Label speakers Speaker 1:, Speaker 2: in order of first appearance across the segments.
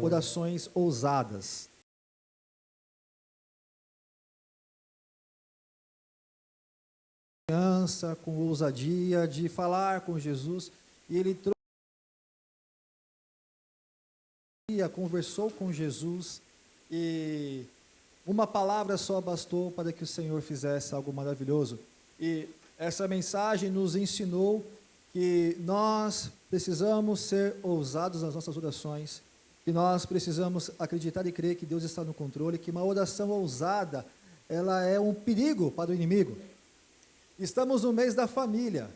Speaker 1: orações ousadas. Com ousadia de falar com Jesus, e ele conversou com Jesus, e uma palavra só bastou para que o Senhor fizesse algo maravilhoso. E essa mensagem nos ensinou que nós precisamos ser ousados nas nossas orações, que nós precisamos acreditar e crer que Deus está no controle, que uma oração ousada, ela é um perigo para o inimigo. Estamos no mês da família,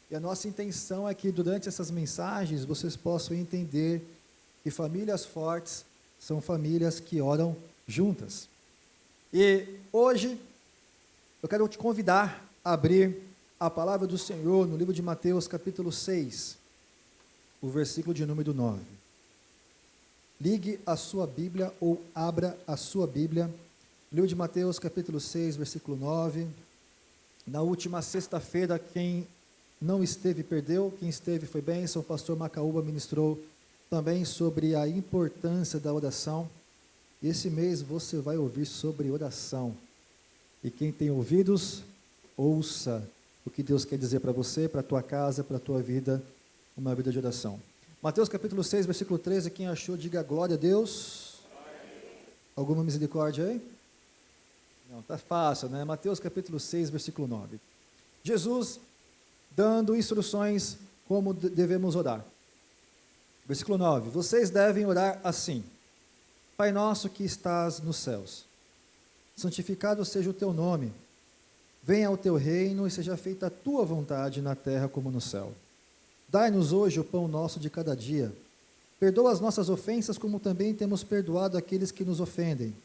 Speaker 1: e a nossa intenção é que durante essas mensagens vocês possam entender que famílias fortes são famílias que oram juntas. E hoje eu quero te convidar a abrir a palavra do Senhor no livro de Mateus, capítulo 6, o versículo de número 9. Ligue a sua Bíblia ou abra a sua Bíblia. Livro de Mateus, capítulo 6, versículo 9. Na última sexta-feira, quem não esteve perdeu, quem esteve foi bênção. O pastor Macaúba ministrou também sobre a importância da oração. Esse mês você vai ouvir sobre oração. E quem tem ouvidos, ouça o que Deus quer dizer para você, para a tua casa, para a tua vida, uma vida de oração. Mateus capítulo 6, versículo 13, quem achou, diga glória a Deus. Alguma misericórdia aí? Não, está fácil, né? Mateus capítulo 6, versículo 9. Jesus dando instruções como devemos orar. Versículo 9. Vocês devem orar assim: Pai nosso que estás nos céus, santificado seja o teu nome. Venha o teu reino e seja feita a tua vontade na terra como no céu. Dai-nos hoje o pão nosso de cada dia. Perdoa as nossas ofensas como também temos perdoado aqueles que nos ofendem.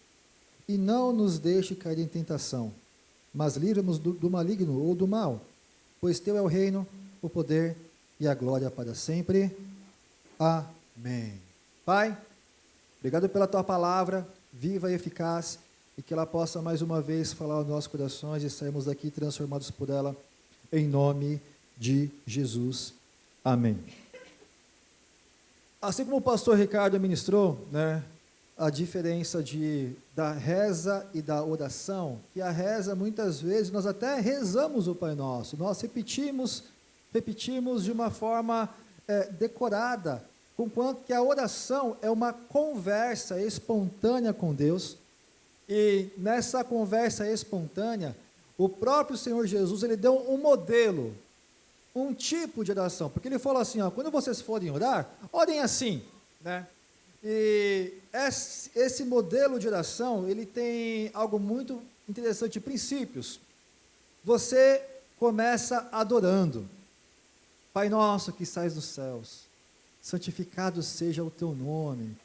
Speaker 1: E não nos deixe cair em tentação, mas livra-nos do maligno ou do mal, pois teu é o reino, o poder e a glória para sempre. Amém. Pai, obrigado pela tua palavra, viva e eficaz, e que ela possa mais uma vez falar aos nossos corações e sairmos daqui transformados por ela, em nome de Jesus. Amém. Assim como o pastor Ricardo ministrou, né, a diferença da reza e da oração, que a reza, muitas vezes, nós até rezamos o Pai Nosso, nós repetimos de uma forma decorada, conquanto que a oração é uma conversa espontânea com Deus, e nessa conversa espontânea, o próprio Senhor Jesus, ele deu um modelo, um tipo de oração, porque ele falou assim, ó, quando vocês forem orar, orem assim, né? E esse modelo de oração, ele tem algo muito interessante, princípios. Você começa adorando. Pai nosso que estás nos céus, santificado seja o teu nome.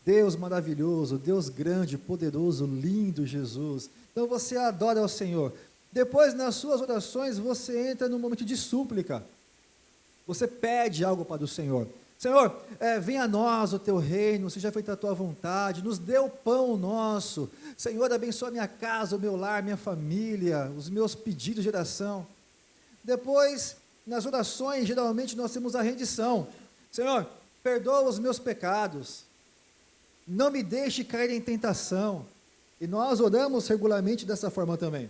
Speaker 1: Deus maravilhoso, Deus grande, poderoso, lindo Jesus. Então você adora ao Senhor. Depois, nas suas orações, você entra num momento de súplica. Você pede algo para o Senhor. Senhor, venha a nós o teu reino, seja feita a tua vontade, nos dê o pão nosso. Senhor, abençoa minha casa, o meu lar, minha família, os meus pedidos de oração. Depois, nas orações, geralmente nós temos a rendição. Senhor, perdoa os meus pecados, não me deixe cair em tentação. E nós oramos regularmente dessa forma também.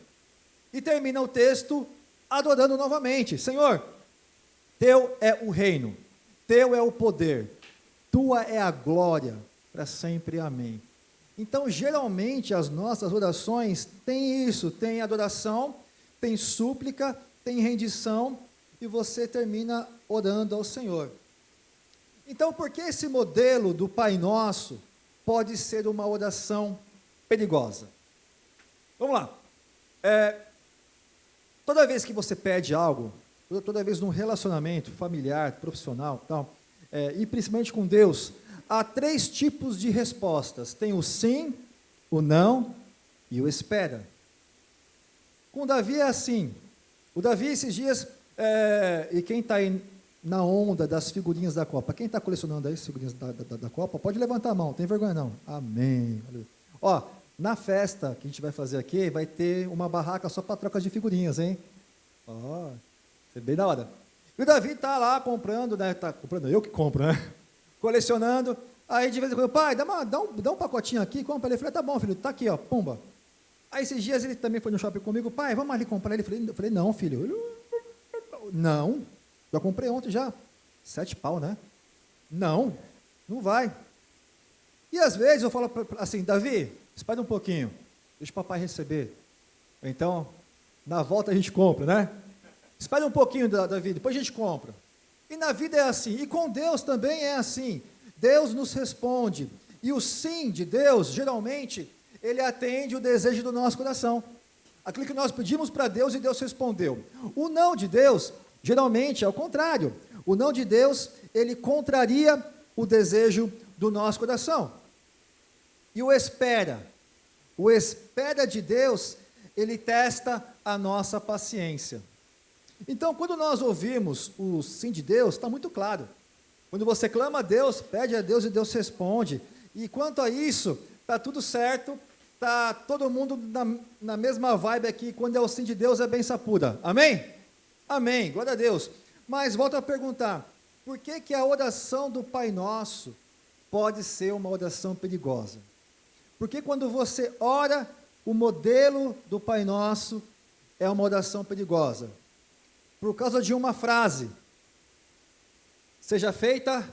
Speaker 1: E termina o texto adorando novamente. Senhor, teu é o reino. Teu é o poder, tua é a glória, para sempre, amém. Então, geralmente, as nossas orações têm isso, tem adoração, tem súplica, tem rendição, e você termina orando ao Senhor. Então, por que esse modelo do Pai Nosso pode ser uma oração perigosa? Vamos lá. Toda vez que você pede algo, toda vez num relacionamento familiar, profissional, tal, e principalmente com Deus, há 3 tipos de respostas. Tem o sim, o não e o espera. Com Davi é assim. O Davi, esses dias, e quem está aí na onda das figurinhas da Copa, quem está colecionando aí as figurinhas da Copa, pode levantar a mão, não tem vergonha não. Amém. Ó, na festa que a gente vai fazer aqui, vai ter uma barraca só para troca de figurinhas, hein? Ó, é bem da hora. E o Davi está lá comprando, né? Tá comprando, eu que compro, né? Colecionando, Aí de vez em quando, pai, dá um pacotinho aqui, compra. Ele falou, tá bom, filho, tá aqui, ó, pumba. Aí esses dias ele também foi no shopping comigo, pai, vamos ali comprar. Eu falei, não, filho. Não, já comprei ontem já. 7 pau, né? Não, não vai. E às vezes eu falo assim, Davi, espera um pouquinho, deixa o papai receber. Então, na volta a gente compra, né? Espera um pouquinho, Davi, depois a gente compra. E na vida é assim, e com Deus também é assim. Deus nos responde, e o sim de Deus, geralmente, ele atende o desejo do nosso coração. Aquilo que nós pedimos para Deus e Deus respondeu. O não de Deus, geralmente, é o contrário. O não de Deus, ele contraria o desejo do nosso coração. E o espera de Deus, ele testa a nossa paciência. Então, quando nós ouvimos o sim de Deus, está muito claro. Quando você clama a Deus, pede a Deus e Deus responde. E quanto a isso, está tudo certo, está todo mundo na mesma vibe aqui. Quando é o sim de Deus, é bem sapuda. Amém? Amém, glória a Deus. Mas volto a perguntar, por que a oração do Pai Nosso pode ser uma oração perigosa? Porque quando você ora, o modelo do Pai Nosso é uma oração perigosa. Por causa de uma frase, seja feita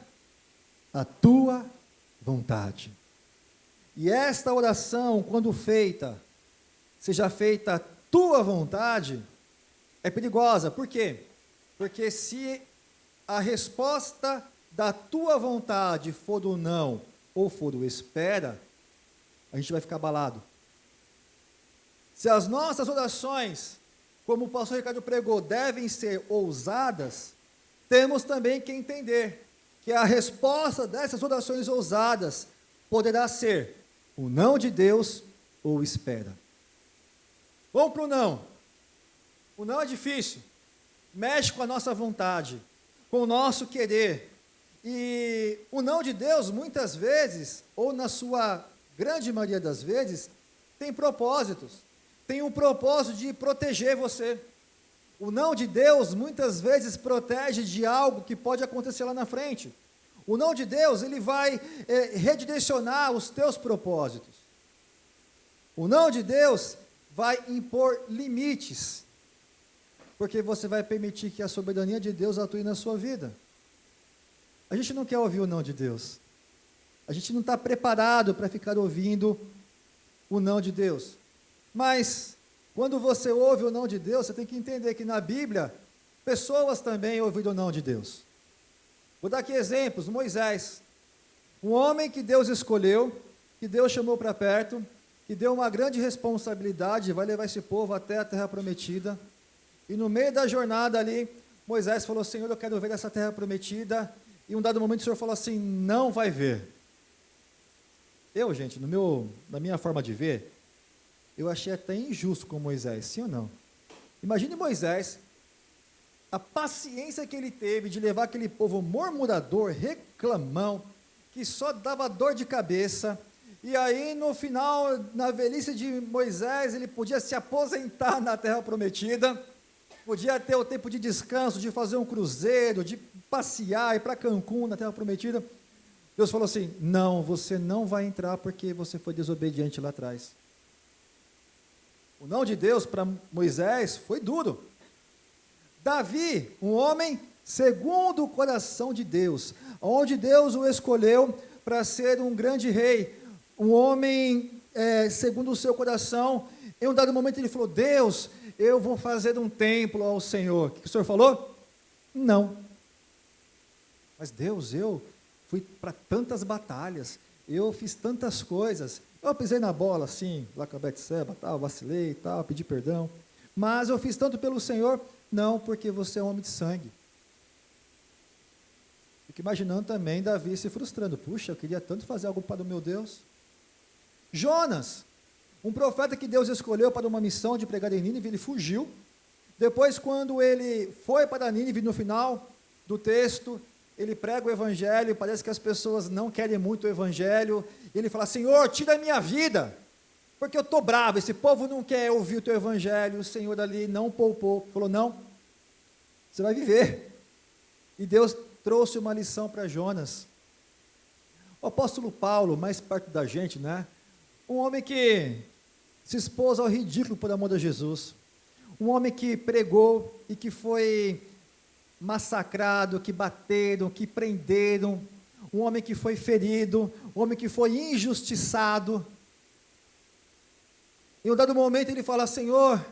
Speaker 1: a tua vontade. E esta oração, quando feita, seja feita a tua vontade, é perigosa. Por quê? Porque se a resposta da tua vontade for o não, ou for o espera, a gente vai ficar abalado. Se as nossas orações, como o pastor Ricardo pregou, devem ser ousadas, temos também que entender que a resposta dessas orações ousadas poderá ser o não de Deus ou espera. Vamos para o não. O não é difícil, mexe com a nossa vontade, com o nosso querer. E o não de Deus, muitas vezes, ou na sua grande maioria das vezes, tem propósitos. Tem um propósito de proteger você. O não de Deus, muitas vezes, protege de algo que pode acontecer lá na frente. O não de Deus, ele vai redirecionar os teus propósitos. O não de Deus vai impor limites, porque você vai permitir que a soberania de Deus atue na sua vida. A gente não quer ouvir o não de Deus. A gente não está preparado para ficar ouvindo o não de Deus. Mas, quando você ouve o não de Deus, você tem que entender que na Bíblia, pessoas também ouviram o não de Deus. Vou dar aqui exemplos. Moisés, um homem que Deus escolheu, que Deus chamou para perto, que deu uma grande responsabilidade, vai levar esse povo até a terra prometida. E no meio da jornada ali, Moisés falou, Senhor, eu quero ver essa terra prometida. E em um dado momento o Senhor falou assim, não vai ver. Eu, gente, na minha forma de ver, eu achei até injusto com Moisés, sim ou não? Imagine Moisés, a paciência que ele teve de levar aquele povo murmurador, reclamão, que só dava dor de cabeça, e aí no final, na velhice de Moisés, ele podia se aposentar na terra prometida, podia ter o tempo de descanso, de fazer um cruzeiro, de passear, ir para Cancún na terra prometida. Deus falou assim, não, você não vai entrar porque você foi desobediente lá atrás. O não de Deus para Moisés foi duro. Davi, um homem segundo o coração de Deus, onde Deus o escolheu para ser um grande rei, um homem segundo o seu coração. Em um dado momento ele falou, Deus, eu vou fazer um templo ao Senhor. O que o Senhor falou? Não. Mas Deus, eu fui para tantas batalhas, eu fiz tantas coisas, eu pisei na bola assim, lá com a Betseba, tal, vacilei, tal, pedi perdão, mas eu fiz tanto pelo Senhor. Não, porque você é um homem de sangue. Fico imaginando também Davi se frustrando. Puxa, eu queria tanto fazer algo para o meu Deus. Jonas, um profeta que Deus escolheu para uma missão de pregar em Nínive, ele fugiu. Depois, quando ele foi para Nínive, no final do texto, ele prega o evangelho, parece que as pessoas não querem muito o evangelho, e ele fala, Senhor, tira a minha vida, porque eu estou bravo, esse povo não quer ouvir o teu evangelho. O Senhor ali não poupou, falou, não, você vai viver. E Deus trouxe uma lição para Jonas. O apóstolo Paulo, mais perto da gente, né? Um homem que se expôs ao ridículo por amor de Jesus. Um homem que pregou e que foi massacrado, que bateram, que prenderam. Um homem que foi ferido, um homem que foi injustiçado. Em um dado momento ele fala: Senhor,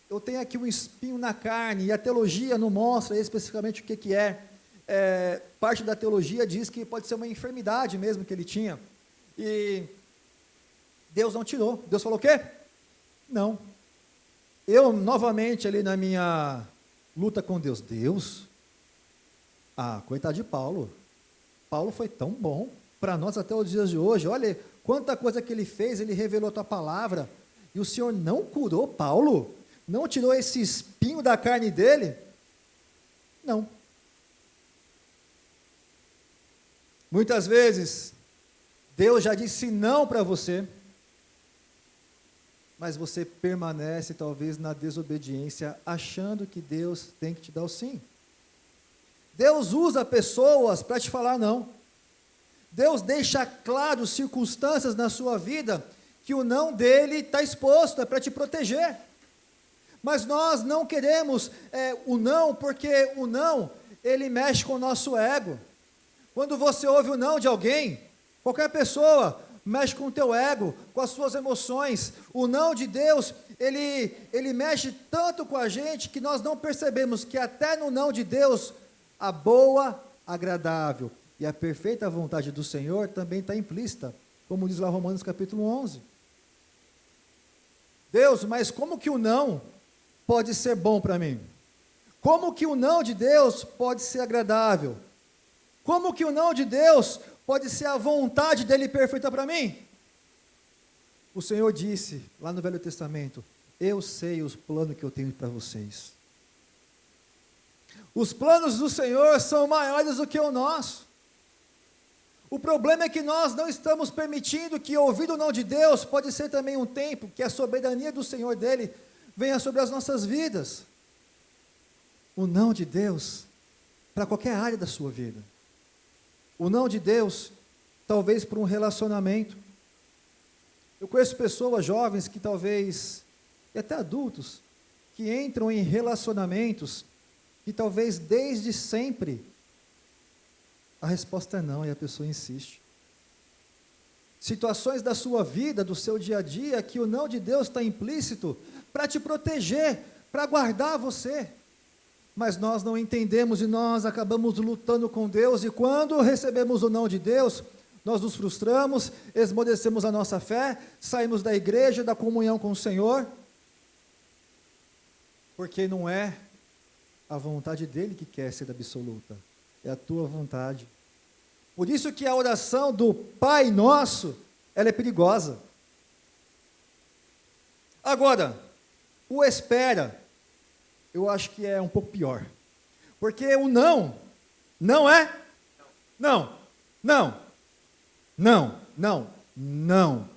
Speaker 1: eu tenho aqui um espinho na carne, e a teologia não mostra especificamente o que é. Parte da teologia diz que pode ser uma enfermidade mesmo que ele tinha. E Deus não tirou. Deus falou o quê? Não. Eu, novamente, ali na minha luta com Deus, coitado de Paulo. Paulo foi tão bom para nós até os dias de hoje. Olha quanta coisa que ele fez, ele revelou a tua palavra. E o Senhor não curou Paulo? Não tirou esse espinho da carne dele? Não. Muitas vezes, Deus já disse não para você, mas você permanece talvez na desobediência, achando que Deus tem que te dar o sim. Deus usa pessoas para te falar não. Deus deixa claro circunstâncias na sua vida que o não dele está exposto, é para te proteger. Mas nós não queremos o não, porque o não, ele mexe com o nosso ego. Quando você ouve o não de alguém, qualquer pessoa, mexe com o teu ego, com as suas emoções. O não de Deus, ele mexe tanto com a gente que nós não percebemos que até no não de Deus, a boa, agradável e a perfeita vontade do Senhor também está implícita, como diz lá Romanos capítulo 11. Deus, mas como que o não pode ser bom para mim? Como que o não de Deus pode ser agradável? Como que o não de Deus pode ser a vontade dele perfeita para mim? O Senhor disse, lá no Velho Testamento, eu sei os planos que eu tenho para vocês. Os planos do Senhor são maiores do que o nosso. O problema é que nós não estamos permitindo que ouvir o não de Deus pode ser também um tempo que a soberania do Senhor dele venha sobre as nossas vidas. O não de Deus para qualquer área da sua vida. O não de Deus, talvez por um relacionamento. Eu conheço pessoas jovens que talvez, e até adultos, que entram em relacionamentos que talvez desde sempre a resposta é não e a pessoa insiste. Situações da sua vida, do seu dia a dia, que o não de Deus está implícito para te proteger, para guardar você. Mas nós não entendemos e nós acabamos lutando com Deus, e quando recebemos o não de Deus, nós nos frustramos, esmodecemos a nossa fé, saímos da igreja, da comunhão com o Senhor, porque não é a vontade dele que quer ser absoluta, é a tua vontade. Por isso que a oração do Pai Nosso, ela é perigosa. Agora, o espera, eu acho que é um pouco pior, porque o não é não, não, não, não, não.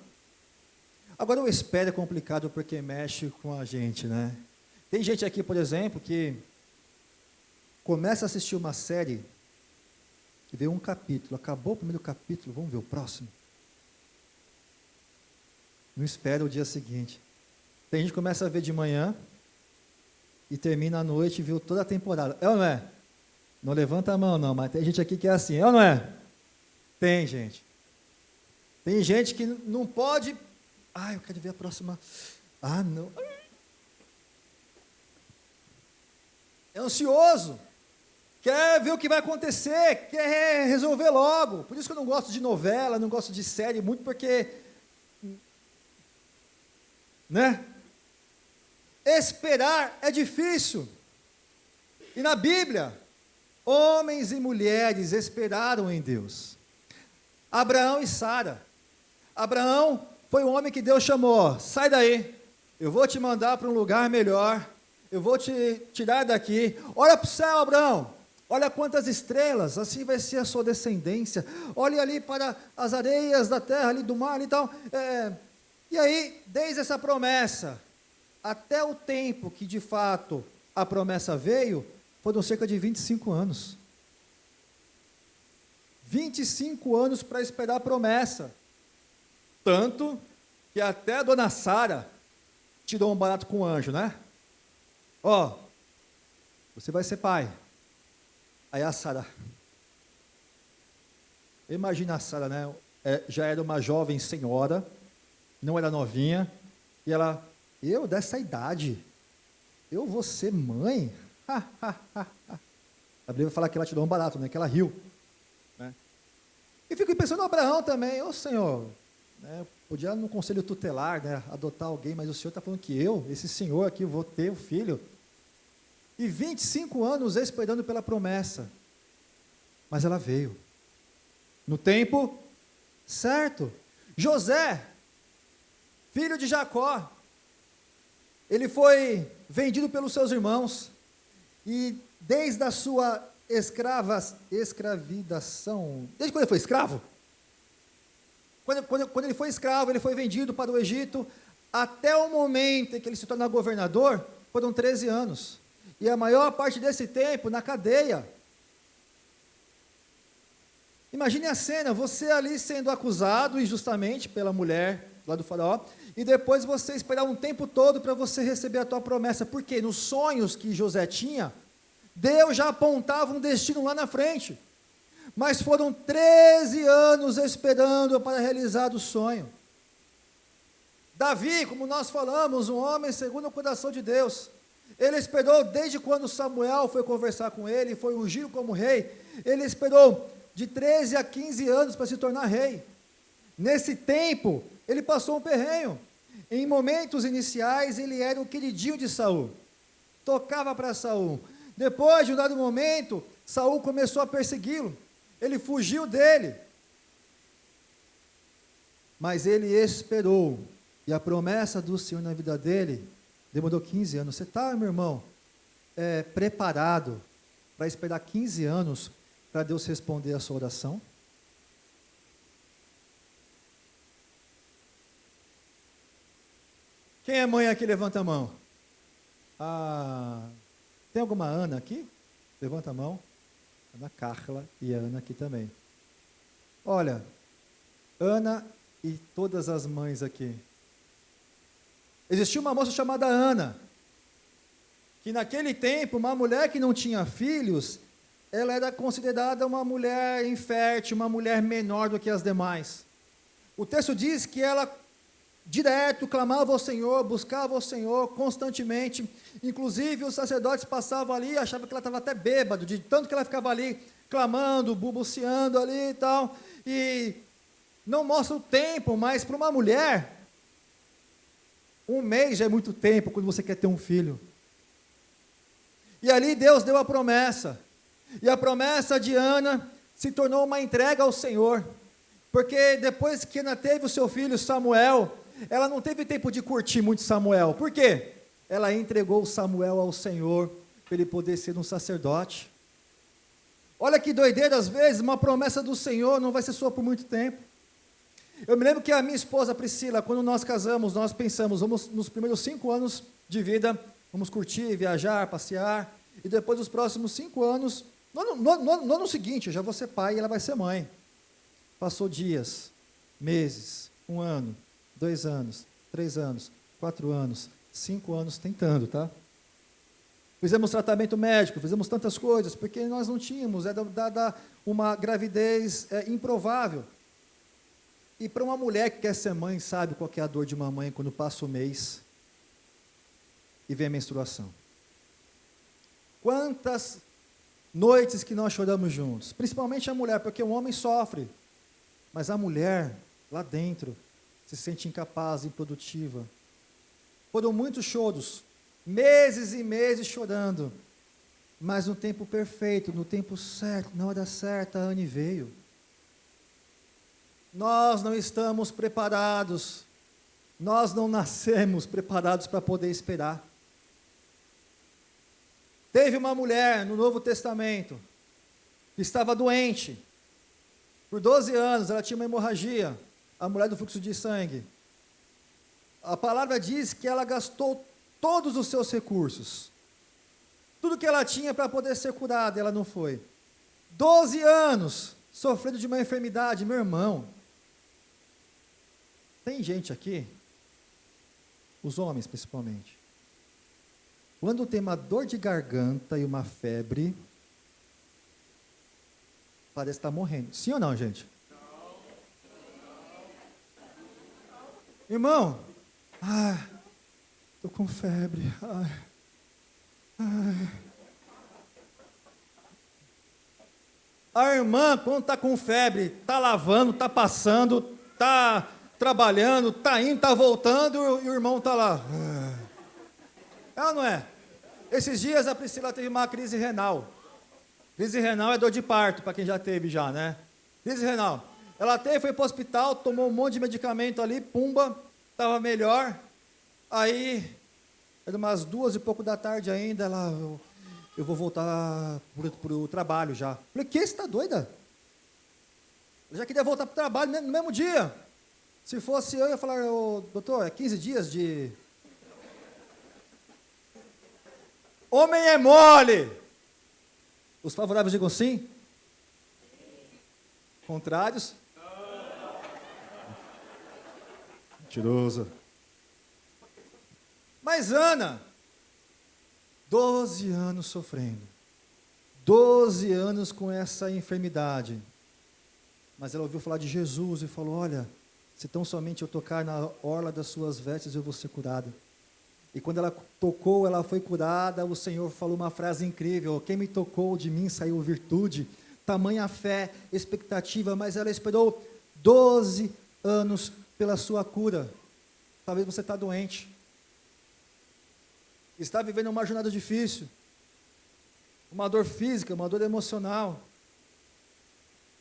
Speaker 1: Agora o espera é complicado porque mexe com a gente, né? Tem gente aqui, por exemplo, que começa a assistir uma série e vê um capítulo, acabou o primeiro capítulo, vamos ver o próximo. Não espera o dia seguinte. Tem gente que começa a ver de manhã e termina à noite e viu toda a temporada. É ou não é? Não levanta a mão não, mas tem gente aqui que é assim, é ou não é? Tem gente. Tem gente que não pode, eu quero ver a próxima. Não. É ansioso. Quer ver o que vai acontecer, quer resolver logo. Por isso que eu não gosto de novela, não gosto de série, muito porque, né? Esperar é difícil. E na Bíblia, homens e mulheres esperaram em Deus. Abraão e Sara. Abraão foi o homem que Deus chamou, sai daí, eu vou te mandar para um lugar melhor, eu vou te tirar daqui, olha para o céu, Abraão, olha quantas estrelas, assim vai ser a sua descendência, olhe ali para as areias da terra, ali do mar e tal, e aí, desde essa promessa, até o tempo que de fato a promessa veio, foram cerca de 25 anos. 25 anos para esperar a promessa. Tanto que até a dona Sara tirou um barato com o anjo, né? Ó, você vai ser pai. Aí a Sara, imagina a Sara, né? Já era uma jovem senhora, não era novinha, e ela, eu dessa idade, eu vou ser mãe? A Bíblia fala que ela tirou um barato, né? Que ela riu. Né? E fico pensando no Abraão também, ô Senhor, né? Podia no conselho tutelar, né? Adotar alguém, mas o Senhor está falando que eu, esse senhor aqui, vou ter o filho. E 25 anos esperando pela promessa. Mas ela veio. No tempo certo. José, filho de Jacó, ele foi vendido pelos seus irmãos. E desde a sua escravização, desde quando ele foi escravo? Quando ele foi escravo, ele foi vendido para o Egito, até o momento em que ele se torna governador, foram 13 anos. E a maior parte desse tempo na cadeia. Imagine a cena, você ali sendo acusado injustamente pela mulher lá do faraó, e depois você esperar um tempo todo para você receber a tua promessa. Porque nos sonhos que José tinha, Deus já apontava um destino lá na frente. Mas foram 13 anos esperando para realizar o sonho. Davi, como nós falamos, um homem segundo o coração de Deus. Ele esperou desde quando Samuel foi conversar com ele, foi ungido como rei. Ele esperou de 13 a 15 anos para se tornar rei. Nesse tempo, ele passou um perrengue. Em momentos iniciais, ele era o queridinho de Saul. Tocava para Saul. Depois de um dado momento, Saul começou a persegui-lo. Ele fugiu dele. Mas ele esperou. E a promessa do Senhor na vida dele demorou 15 anos. Você está, meu irmão, preparado para esperar 15 anos para Deus responder a sua oração? Quem é mãe aqui, levanta a mão. Tem alguma Ana aqui? Levanta a mão. Ana Carla e a Ana aqui também. Olha, Ana e todas as mães aqui. Existia uma moça chamada Ana, que naquele tempo, uma mulher que não tinha filhos, ela era considerada uma mulher infértil, uma mulher menor do que as demais. O texto diz que ela direto clamava ao Senhor, buscava ao Senhor constantemente. Inclusive os sacerdotes passavam ali e achavam que ela estava até bêbada, de tanto que ela ficava ali clamando, balbuciando ali e tal. E não mostra o tempo, mas para uma mulher, um mês já é muito tempo quando você quer ter um filho. E ali Deus deu a promessa. E a promessa de Ana se tornou uma entrega ao Senhor. Porque depois que Ana teve o seu filho Samuel, ela não teve tempo de curtir muito Samuel. Por quê? Ela entregou Samuel ao Senhor para ele poder ser um sacerdote. Olha que doideira, às vezes, uma promessa do Senhor não vai ser sua por muito tempo. Eu me lembro que a minha esposa Priscila, quando nós casamos, nós pensamos, vamos nos primeiros 5 anos de vida, vamos curtir, viajar, passear, e depois dos próximos 5 anos, no ano seguinte, eu já vou ser pai e ela vai ser mãe. Passou dias, meses, 1 ano, 2 anos, 3 anos, 4 anos, 5 anos tentando, tá? Fizemos tratamento médico, fizemos tantas coisas, porque nós não tínhamos, era dada uma gravidez improvável. E para uma mulher que quer ser mãe, sabe qual que é a dor de uma mãe quando passa o mês e vem a menstruação. Quantas noites que nós choramos juntos, principalmente a mulher, porque o homem sofre, mas a mulher, lá dentro, se sente incapaz, improdutiva. Foram muitos choros, meses e meses chorando, mas no tempo perfeito, no tempo certo, na hora certa, a Anne veio. Nós não estamos preparados, nós não nascemos preparados para poder esperar. Teve uma mulher no Novo Testamento, que estava doente, por 12 anos, ela tinha uma hemorragia, a mulher do fluxo de sangue. A palavra diz que ela gastou todos os seus recursos, tudo que ela tinha para poder ser curada, ela não foi. 12 anos, sofrendo de uma enfermidade, meu irmão. Tem gente aqui, os homens principalmente, quando tem uma dor de garganta e uma febre, parece estar morrendo. Sim ou não, gente? Irmão, estou com febre. A irmã, quando está com febre, está lavando, está passando, está trabalhando, está indo, está voltando, e o irmão está lá. É ou não é? Esses dias a Priscila teve uma crise renal. Crise renal é dor de parto, para quem já teve já, né? Crise renal. Ela teve, foi para o hospital, tomou um monte de medicamento ali, pumba, estava melhor. Aí, era umas 2 e pouco da tarde ainda, eu vou voltar para o trabalho já. Falei, que, você está doida? Eu já queria voltar para o trabalho no mesmo dia. Se fosse eu ia falar, doutor, é 15 dias de... Homem é mole! Os favoráveis digam sim? Contrários? Mentiroso. Mas Ana, 12 anos sofrendo, 12 anos com essa enfermidade, mas ela ouviu falar de Jesus e falou, olha, se tão somente eu tocar na orla das suas vestes, eu vou ser curada. E quando ela tocou, ela foi curada, o Senhor falou uma frase incrível, quem me tocou, de mim saiu virtude, tamanha fé, expectativa, mas ela esperou 12 anos pela sua cura. Talvez você está doente, está vivendo uma jornada difícil, uma dor física, uma dor emocional,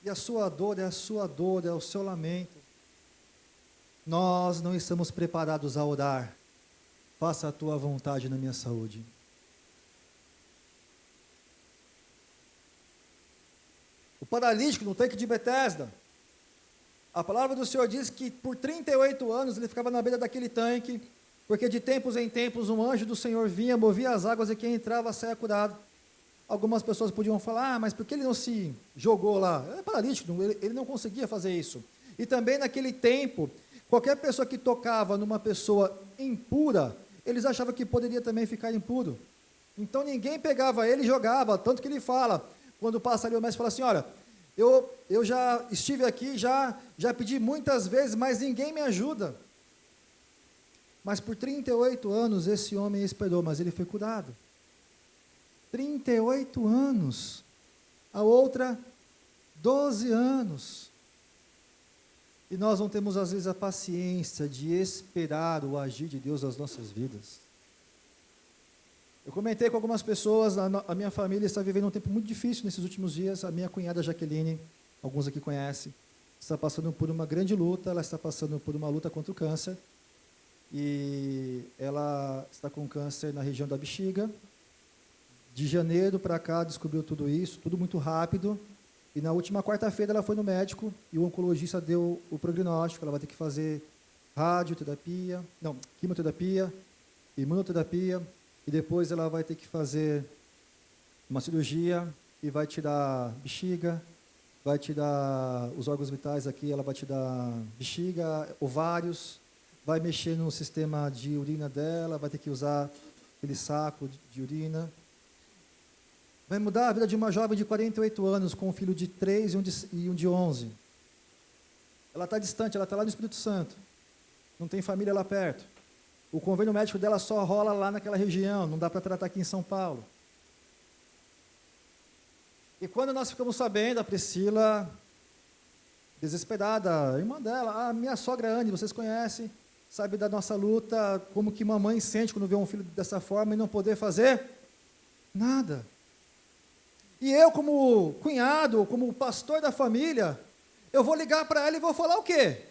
Speaker 1: e a sua dor é o seu lamento. Nós não estamos preparados a orar, faça a tua vontade na minha saúde. O paralítico no tanque de Betesda, a palavra do Senhor diz que por 38 anos ele ficava na beira daquele tanque, porque de tempos em tempos um anjo do Senhor vinha, movia as águas e quem entrava saia curado. Algumas pessoas podiam falar, mas por que ele não se jogou lá? Ele é paralítico, ele não conseguia fazer isso. E também naquele tempo, qualquer pessoa que tocava numa pessoa impura, eles achavam que poderia também ficar impuro. Então ninguém pegava ele e jogava, tanto que ele fala, quando passa ali o mestre fala assim, olha, eu já estive aqui, já pedi muitas vezes, mas ninguém me ajuda. Mas por 38 anos esse homem esperou, mas ele foi curado. 38 anos. A outra, 12 anos. E nós não temos, às vezes, a paciência de esperar o agir de Deus nas nossas vidas. Eu comentei com algumas pessoas, a minha família está vivendo um tempo muito difícil nesses últimos dias. A minha cunhada Jaqueline, alguns aqui conhecem, está passando por uma grande luta, ela está passando por uma luta contra o câncer. E ela está com câncer na região da bexiga. De janeiro para cá descobriu tudo isso, tudo muito rápido. E na última quarta-feira ela foi no médico e o oncologista deu o prognóstico, ela vai ter que fazer quimioterapia, imunoterapia, e depois ela vai ter que fazer uma cirurgia e vai tirar bexiga, vai tirar os órgãos vitais aqui, ela vai tirar bexiga, ovários, vai mexer no sistema de urina dela, vai ter que usar aquele saco de urina. Vai mudar a vida de uma jovem de 48 anos, com um filho de 3 e um de 11. Ela está distante, ela está lá no Espírito Santo. Não tem família lá perto. O convênio médico dela só rola lá naquela região, não dá para tratar aqui em São Paulo. E quando nós ficamos sabendo, a Priscila, desesperada, a irmã dela, a minha sogra Anne, vocês conhecem, sabe da nossa luta, como que mamãe sente quando vê um filho dessa forma e não poder fazer nada. E eu, como cunhado, como pastor da família, eu vou ligar para ela e vou falar o quê?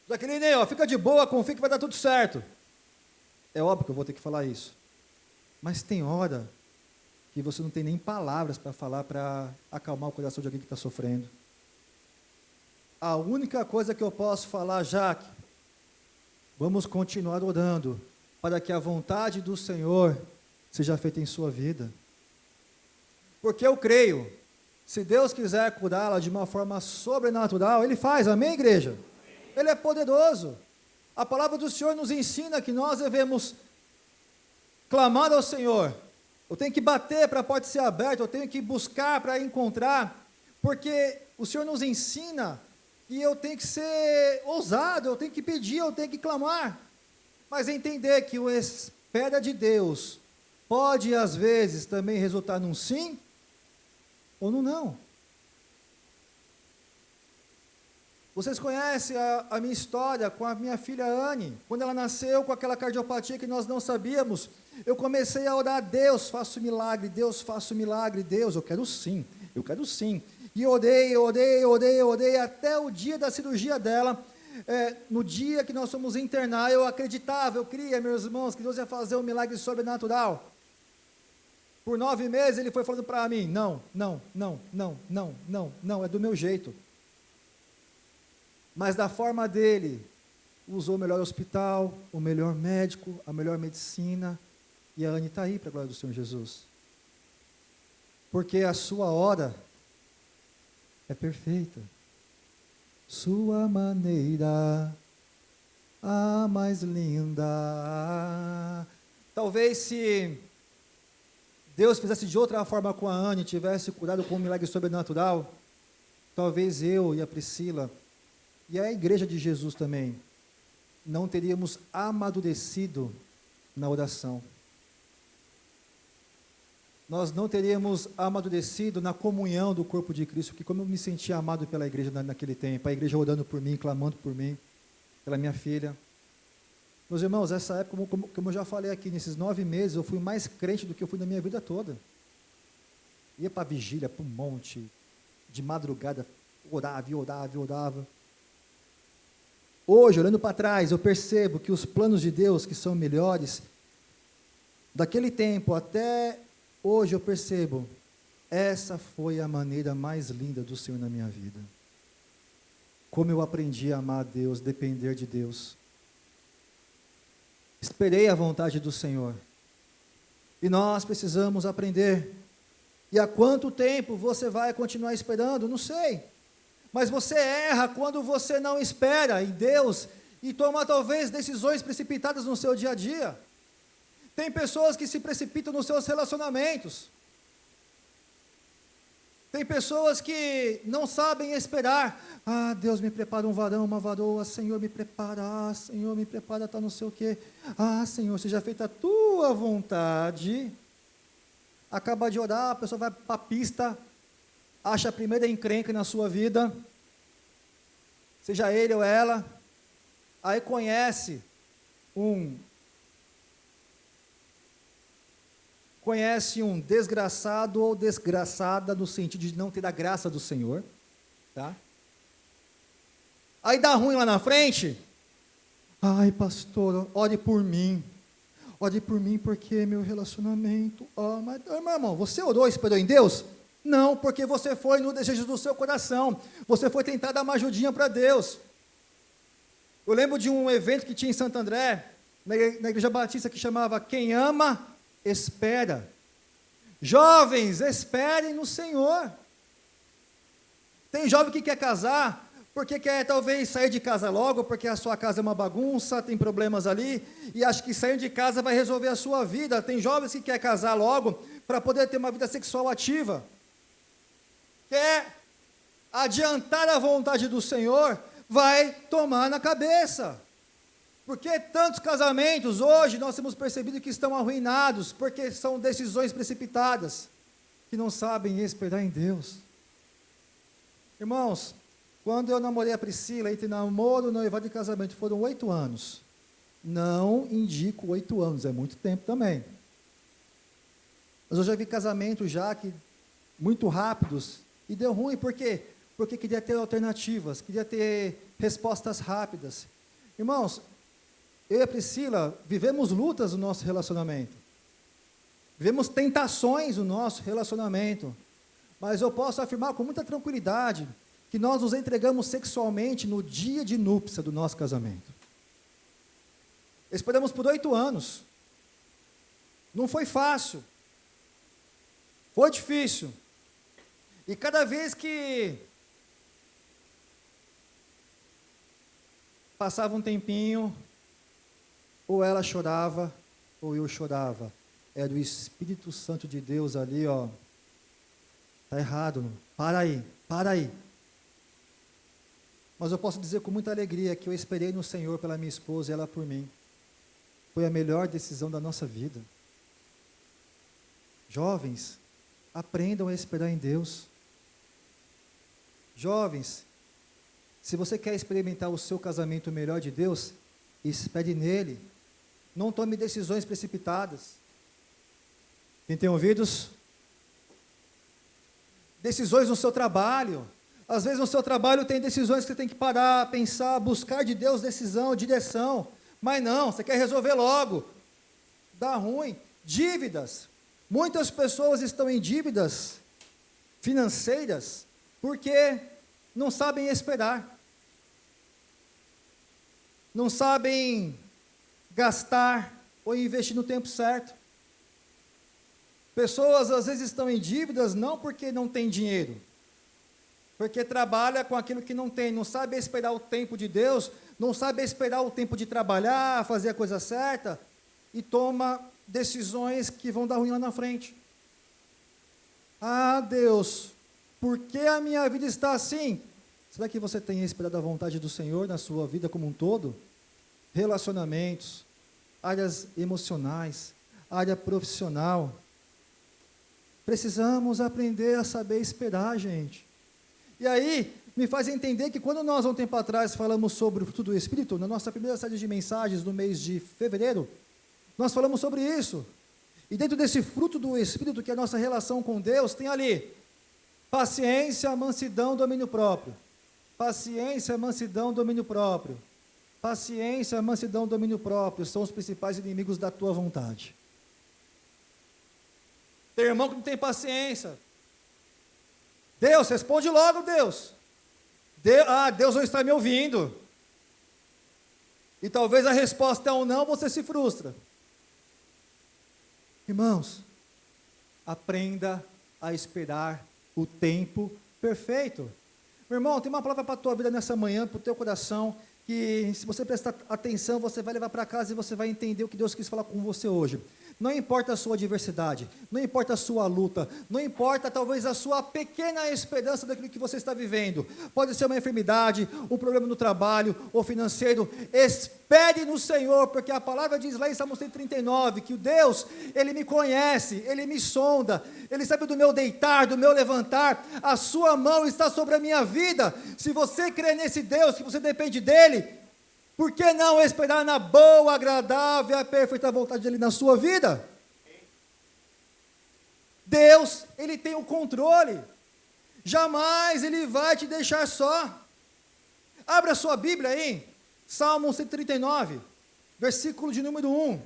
Speaker 1: Jaqueline, fica de boa, confia que vai dar tudo certo. É óbvio que eu vou ter que falar isso. Mas tem hora que você não tem nem palavras para falar para acalmar o coração de alguém que está sofrendo. A única coisa que eu posso falar, Jaque, vamos continuar orando para que a vontade do Senhor seja feita em sua vida. Porque eu creio, Se Deus quiser curá-la de uma forma sobrenatural, Ele faz, amém, igreja? Ele é poderoso. A palavra do Senhor nos ensina que nós devemos clamar ao Senhor. Eu tenho que bater para a porta ser aberta, eu tenho que buscar para encontrar, porque o Senhor nos ensina que eu tenho que ser ousado, eu tenho que pedir, eu tenho que clamar. Mas entender que o espera de Deus pode, às vezes, também resultar num sim ou num não. Vocês conhecem a minha história com a minha filha Anne. Quando ela nasceu com aquela cardiopatia que nós não sabíamos, eu comecei a orar: Deus, faça o milagre, Deus, faça o milagre, Deus, eu quero sim, eu quero sim. E orei, até o dia da cirurgia dela. No dia que nós fomos internar, eu acreditava, eu cria, meus irmãos, que Deus ia fazer um milagre sobrenatural. Por 9 meses ele foi falando para mim: não, é do meu jeito. Mas da forma dele, usou o melhor hospital, o melhor médico, a melhor medicina, e a Anne está aí para a glória do Senhor Jesus. Porque a sua hora é perfeita. Sua maneira, a mais linda. Talvez se Deus fizesse de outra forma com a Anne, tivesse curado com um milagre sobrenatural, talvez eu e a Priscila, e a igreja de Jesus também, não teríamos amadurecido na oração. Nós não teríamos amadurecido na comunhão do corpo de Cristo, porque como eu me sentia amado pela igreja naquele tempo, a igreja orando por mim, clamando por mim, pela minha filha. Meus irmãos, essa época, como eu já falei aqui, nesses 9 meses, eu fui mais crente do que eu fui na minha vida toda. Ia para a vigília, para um monte, de madrugada, orava. Hoje, olhando para trás, eu percebo que os planos de Deus, que são melhores, daquele tempo até hoje eu percebo, essa foi a maneira mais linda do Senhor na minha vida. Como eu aprendi a amar a Deus, depender de Deus. Esperei a vontade do Senhor. E nós precisamos aprender. E há quanto tempo você vai continuar esperando? Não sei. Mas você erra quando você não espera em Deus e toma talvez decisões precipitadas no seu dia a dia. Tem pessoas que se precipitam nos seus relacionamentos. Tem pessoas que não sabem esperar. Ah, Deus me prepara um varão, uma varoa. Senhor, me prepara. Senhor, me prepara, tá não sei o quê. Ah, Senhor, seja feita a tua vontade. Acaba de orar, a pessoa vai para a pista, acha a primeira encrenca na sua vida, seja ele ou ela, aí conhece um desgraçado ou desgraçada no sentido de não ter a graça do Senhor, tá? Aí dá ruim lá na frente. Ai, pastor, ore por mim porque meu relacionamento, mas meu irmão, você orou e esperou em Deus? Não, porque você foi no desejo do seu coração, você foi tentar dar uma ajudinha para Deus. Eu lembro de um evento que tinha em Santo André, na igreja batista, que chamava Quem Ama, Espera. Jovens, esperem no Senhor. Tem jovem que quer casar, porque quer talvez sair de casa logo, porque a sua casa é uma bagunça, tem problemas ali, e acha que saindo de casa vai resolver a sua vida. Tem jovens que quer casar logo, para poder ter uma vida sexual ativa. Quer adiantar a vontade do Senhor, vai tomar na cabeça. Porque tantos casamentos hoje nós temos percebido que estão arruinados, porque são decisões precipitadas, que não sabem esperar em Deus. Irmãos, quando eu namorei a Priscila, entre namoro, noivado e casamento, foram 8 anos. Não indico 8 anos, é muito tempo também. Mas eu já vi casamentos já que, muito rápidos, e deu ruim, por quê? Porque queria ter alternativas, queria ter respostas rápidas. Irmãos, eu e a Priscila vivemos lutas no nosso relacionamento. Vivemos tentações no nosso relacionamento. Mas eu posso afirmar com muita tranquilidade que nós nos entregamos sexualmente no dia de núpcia do nosso casamento. Esperamos por 8 anos. Não foi fácil. Foi difícil. E cada vez que passava um tempinho, ou ela chorava, ou eu chorava. Era o Espírito Santo de Deus ali, ó. Está errado, não? Para aí, para aí. Mas eu posso dizer com muita alegria que eu esperei no Senhor pela minha esposa e ela por mim. Foi a melhor decisão da nossa vida. Jovens, aprendam a esperar em Deus. Jovens, se você quer experimentar o seu casamento melhor de Deus, espere nele. Não tome decisões precipitadas. Quem tem ouvidos? Decisões no seu trabalho. Às vezes no seu trabalho tem decisões que você tem que parar, pensar, buscar de Deus decisão, direção. Mas não, você quer resolver logo. Dá ruim. Dívidas. Muitas pessoas estão em dívidas financeiras porque não sabem esperar. Não sabem gastar ou investir no tempo certo. Pessoas às vezes estão em dívidas não porque não têm dinheiro, porque trabalha com aquilo que não tem, não sabe esperar o tempo de Deus, não sabe esperar o tempo de trabalhar, fazer a coisa certa, e toma decisões que vão dar ruim lá na frente. Ah, Deus, por que a minha vida está assim? Será que você tem esperado a vontade do Senhor na sua vida como um todo? Relacionamentos, áreas emocionais, área profissional. Precisamos aprender a saber esperar, gente. E aí, me faz entender que quando nós, há um tempo atrás, falamos sobre o fruto do Espírito, na nossa primeira série de mensagens do mês de fevereiro, nós falamos sobre isso. E dentro desse fruto do Espírito, que é a nossa relação com Deus, tem ali paciência, mansidão, domínio próprio. Paciência, mansidão, domínio próprio. Paciência, mansidão, domínio próprio são os principais inimigos da tua vontade. Tem irmão que não tem paciência. Deus, responde logo, Deus. Deus não está me ouvindo. E talvez a resposta é um não, você se frustra. Irmãos, aprenda a esperar o tempo perfeito. Meu irmão, tem uma palavra para a tua vida nessa manhã, para o teu coração, que se você prestar atenção, você vai levar para casa e você vai entender o que Deus quis falar com você hoje. Não importa a sua adversidade, não importa a sua luta, não importa talvez a sua pequena esperança daquilo que você está vivendo. Pode ser uma enfermidade, um problema no trabalho ou financeiro. Espere no Senhor, porque a palavra diz lá em Salmo 139, que o Deus, Ele me conhece, Ele me sonda, Ele sabe do meu deitar, do meu levantar, a sua mão está sobre a minha vida. Se você crê nesse Deus, que você depende dEle, por que não esperar na boa, agradável e a perfeita vontade dEle na sua vida? Deus, Ele tem o controle. Jamais Ele vai te deixar só. Abra a sua Bíblia aí, Salmo 139, versículo de número 1.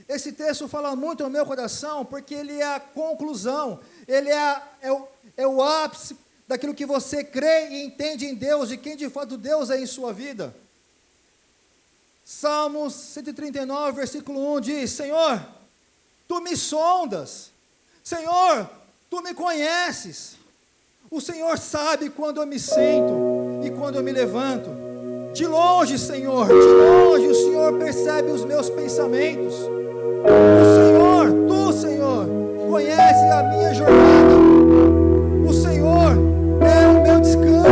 Speaker 1: Esse texto fala muito ao meu coração, porque ele é a conclusão, ele é o ápice daquilo que você crê e entende em Deus, de quem de fato Deus é em sua vida. Salmos 139, versículo 1 diz: Senhor, Tu me sondas, Senhor, Tu me conheces, o Senhor sabe quando eu me sento e quando eu me levanto. De longe, Senhor, de longe o Senhor percebe os meus pensamentos. O Senhor, Tu, Senhor, conhece a minha jornada. O Senhor é o meu descanso,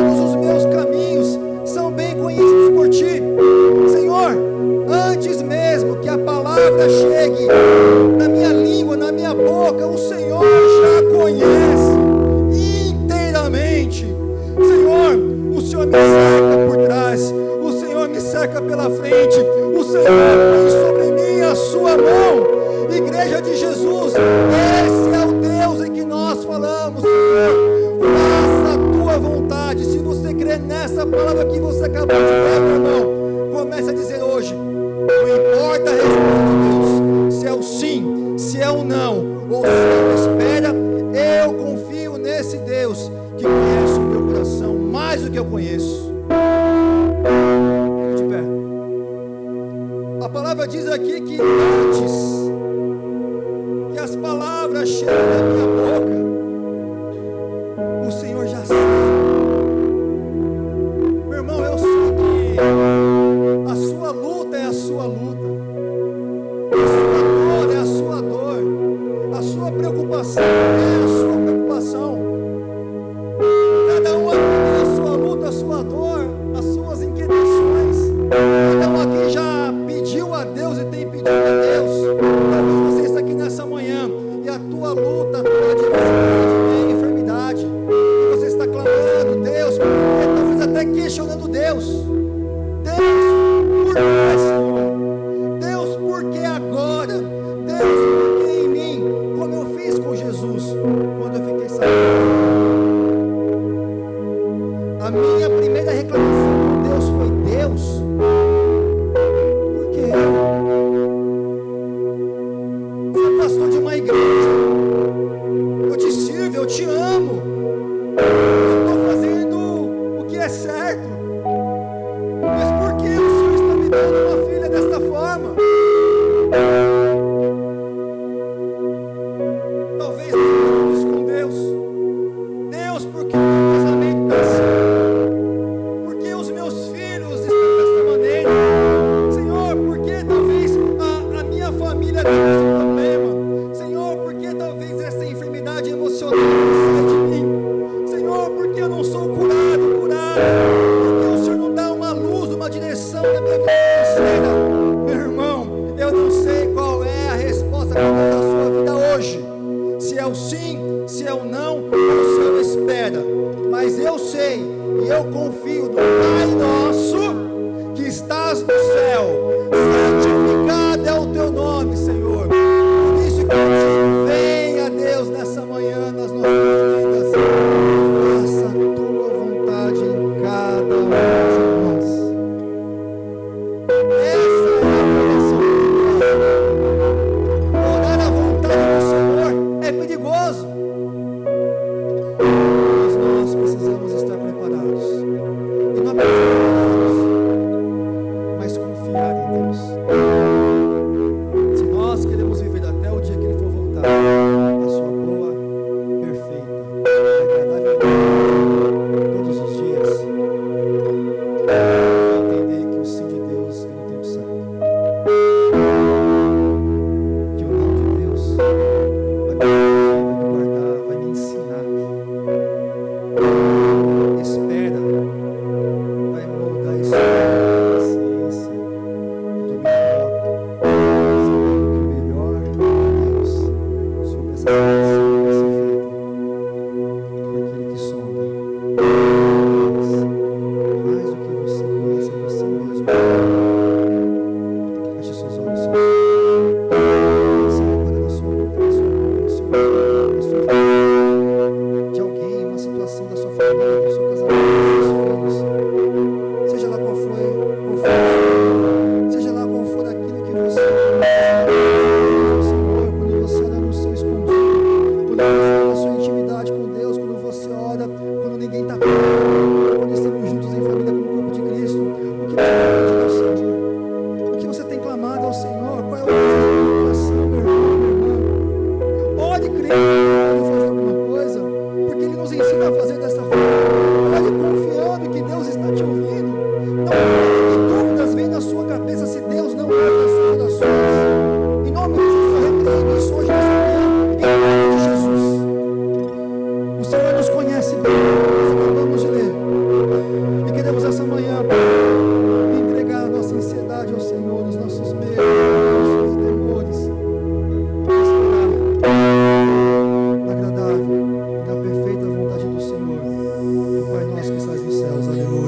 Speaker 1: todos os meus caminhos são bem conhecidos por Ti. Senhor, antes mesmo que a palavra chegue na minha língua, na minha boca, o Senhor já conhece inteiramente. Senhor, o Senhor me cerca por trás, o Senhor me cerca pela frente, o Senhor põe sobre mim a sua mão. Igreja de Jesus, esse é o Deus em que nós falamos. Senhor, faça a tua vontade. Se você crê nessa palavra que você acabou de ler, meu irmão, comece a dizer hoje: não importa a resposta de Deus, se é o sim, se é o não, ou se é a espera, eu confio nesse Deus que conhece o meu coração mais do que eu conheço. De pé. A palavra diz aqui que antes que as palavras cheguem na minha boca, direção da minha vida financeira. Meu irmão, eu não sei qual é a resposta da sua vida hoje. Se é o sim, se é o não, ou se é o espera. Mas eu sei e eu confio no Pai nosso que estás no céu. Santificado é o teu nome, Senhor. Por isso que eu digo, venha Deus nessa manhã nas nossas vidas. Faça a tua vontade em cada um de nós. Essa é a oração perigosa. Orar a vontade do Senhor é perigoso. Mas nós precisamos estar preparados. E não apenas preparados, mas confiar em Deus. Se nós queremos viver até o dia que Ele for voltar, a sua boa, perfeita e agradável todos os dias, vai entender que o sim de Deus vem no tempo certo. Que o não de Deus vai me proteger, vai me guardar, vai me ensinar. Espera vai moldar a sua paciência, o domínio próprio, sabendo que o melhor de Deus sobre essa situação vai ser feita por aquele que sonda. Mais do que você conhece a você mesmo. Feche seus olhos, Senhor. Pense agora na sua vida, na sua vida, na sua vida, na sua vida. De alguém, uma situação da sua família, do seu casamento, dos seus filhos. Seja lá qual for, seja lá qual for aquilo que você Senhor, quando você ora no seu escondido, quando você ora na sua intimidade com Deus, quando você ora, quando ninguém está perto, quando estamos juntos em família como corpo de Cristo, o que você tem pedido ao Senhor? O que você tem clamado ao Senhor? Qual é o desejo do coração, meu irmão, minha irmã? Ore crendo que pode fazer alguma coisa, porque Ele nos ensina a fazer dessa forma. Ore confiando que Deus está te ouvindo. Não tenha dúvidas, vem na sua cabeça se Deus não ouve as suas orações. Em nome de Jesus, eu repreendo isso hoje nessa manhã. Em nome de Jesus. O Senhor nos conhece bem, nós acabamos de ler. E queremos essa manhã entregar a nossa ansiedade ao Senhor, os nossos medos, os nossos temores. Esperar na agradável e na perfeita vontade do Senhor. O Pai nosso que estás nos céus. Aleluia.